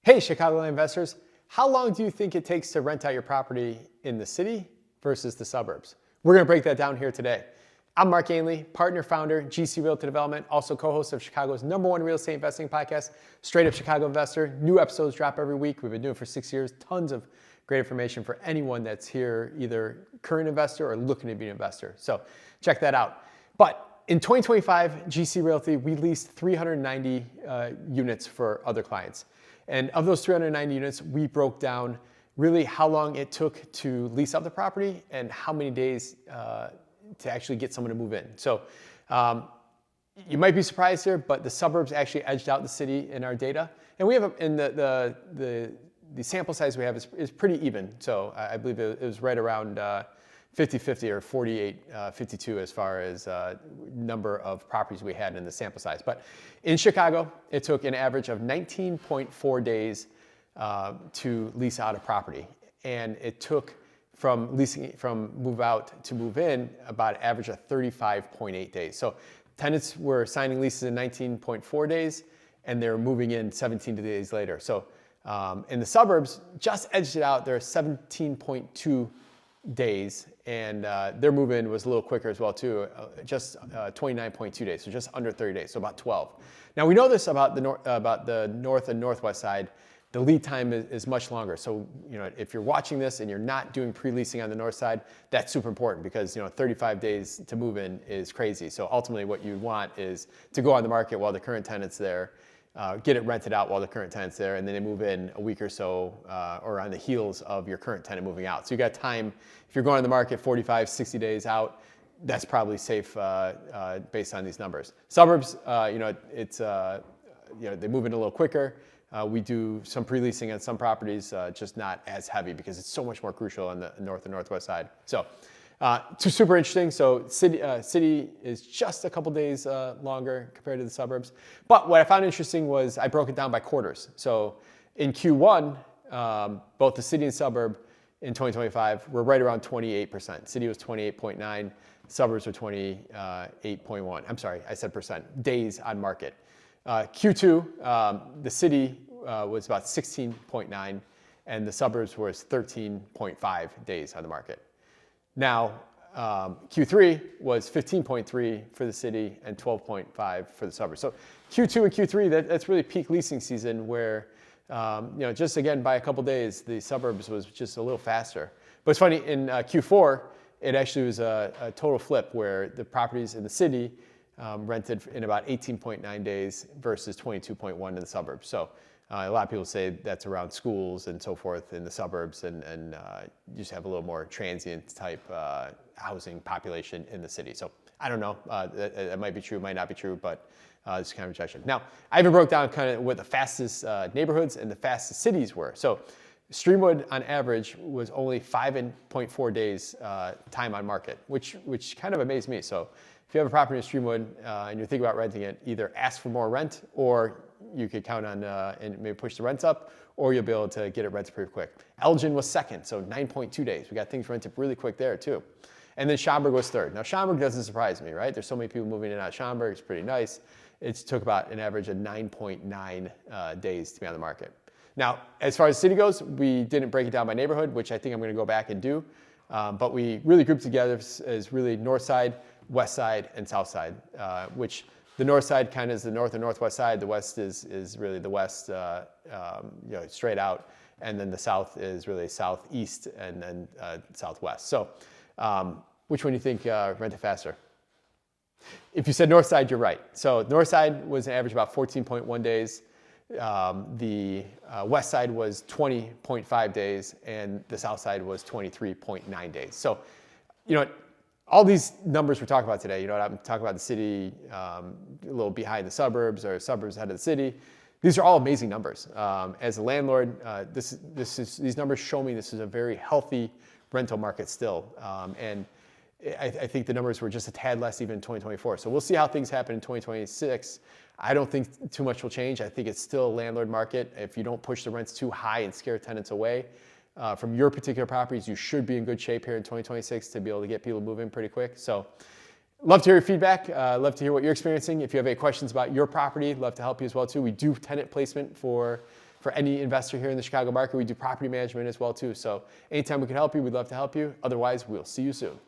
Hey, Chicagoland investors. How long do you think it takes to rent out your property in the city versus the suburbs? We're going to break that down here today. I'm Mark �値, partner, founder, GC Realty Development, also co-host of Chicago's #1 real estate investing podcast, Straight Up Chicago Investor. New episodes drop every week. We've been doing it for 6 years. Tons of great information for anyone that's here, either current investor or looking to be an investor. So check that out. But in 2025, GC Realty, we leased 390 units for other clients. And of those 390 units, we broke down really how long it took to lease up the property and how many days to actually get someone to move in. So you might be surprised here, but the suburbs actually edged out the city in our data. And we have, the sample size we have is pretty even. So I believe it was right around 50-50 or 48-52 as far as number of properties we had in the sample size. But in Chicago, it took an average of 19.4 days to lease out a property. And it took from move out to move in about an average of 35.8 days. So tenants were signing leases in 19.4 days and they're moving in 17 days later. So in the suburbs, just edged it out, they're 17.2 days, and their move-in was a little quicker as well too, just 29.2 days, so just under 30 days, so about 12. Now we know this about the north and northwest side. The lead time is much longer. So if you're watching this and you're not doing pre-leasing on the north side, that's super important because 35 days to move in is crazy. So ultimately, what you want is to go on the market while the current tenant's there. Get it rented out while the current tenant's there, and then they move in a week or so or on the heels of your current tenant moving out. So you got time. If you're going on the market 45, 60 days out, that's probably safe based on these numbers. Suburbs, it's they move in a little quicker. We do some pre-leasing on some properties, just not as heavy because it's so much more crucial on the north and northwest side. So. Super interesting. So city is just a couple days longer compared to the suburbs. But what I found interesting was I broke it down by quarters. So in Q1, both the city and suburb in 2025 were right around 28%. City was 28.9, suburbs were 28.1. I'm sorry, I said percent. Days on market. Q2, the city was about 16.9 and the suburbs was 13.5 days on the market. Now, Q3 was 15.3 for the city and 12.5 for the suburbs. So Q2 and Q3, that's really peak leasing season where, just again, by a couple days, the suburbs was just a little faster. But it's funny, in Q4, it actually was a total flip where the properties in the city rented in about 18.9 days versus 22.1 in the suburbs. So a lot of people say that's around schools and so forth in the suburbs, and you just have a little more transient type housing population in the city. So I don't know, that might be true, might not be true, but it's kind of a projection. Now, I even broke down kind of what the fastest neighborhoods and the fastest cities were. So Streamwood on average was only 5.4 days time on market, which kind of amazed me. So if you have a property in Streamwood and you're thinking about renting it, either ask for more rent or you could count on and maybe push the rents up, or you'll be able to get it rented pretty quick. Elgin was second, so 9.2 days. We got things rented really quick there too. And then Schaumburg was third. Now Schaumburg doesn't surprise me, right? There's so many people moving in and out of Schaumburg, it's pretty nice. It took about an average of 9.9 days to be on the market. Now, as far as the city goes, we didn't break it down by neighborhood, which I think I'm gonna go back and do. But we really grouped together as really north side, west side, and south side, which the north side kind of is the north and northwest side. The west is really the west, straight out. And then the south is really southeast and then southwest. So which one do you think rented faster? If you said north side, you're right. So north side was an average about 14.1 days. The west side was 20.5 days and the south side was 23.9 days. So, all these numbers we're talking about today, I'm talking about the city a little behind the suburbs or suburbs ahead of the city. These are all amazing numbers. As a landlord, these numbers show me this is a very healthy rental market still. And I think the numbers were just a tad less even in 2024. So we'll see how things happen in 2026. I don't think too much will change. I think it's still a landlord market. If you don't push the rents too high and scare tenants away, from your particular properties, you should be in good shape here in 2026 to be able to get people moving pretty quick. So love to hear your feedback. Love to hear what you're experiencing. If you have any questions about your property, love to help you as well too. We do tenant placement for for any investor here in the Chicago market. We do property management as well too. So anytime we can help you, we'd love to help you. Otherwise, we'll see you soon.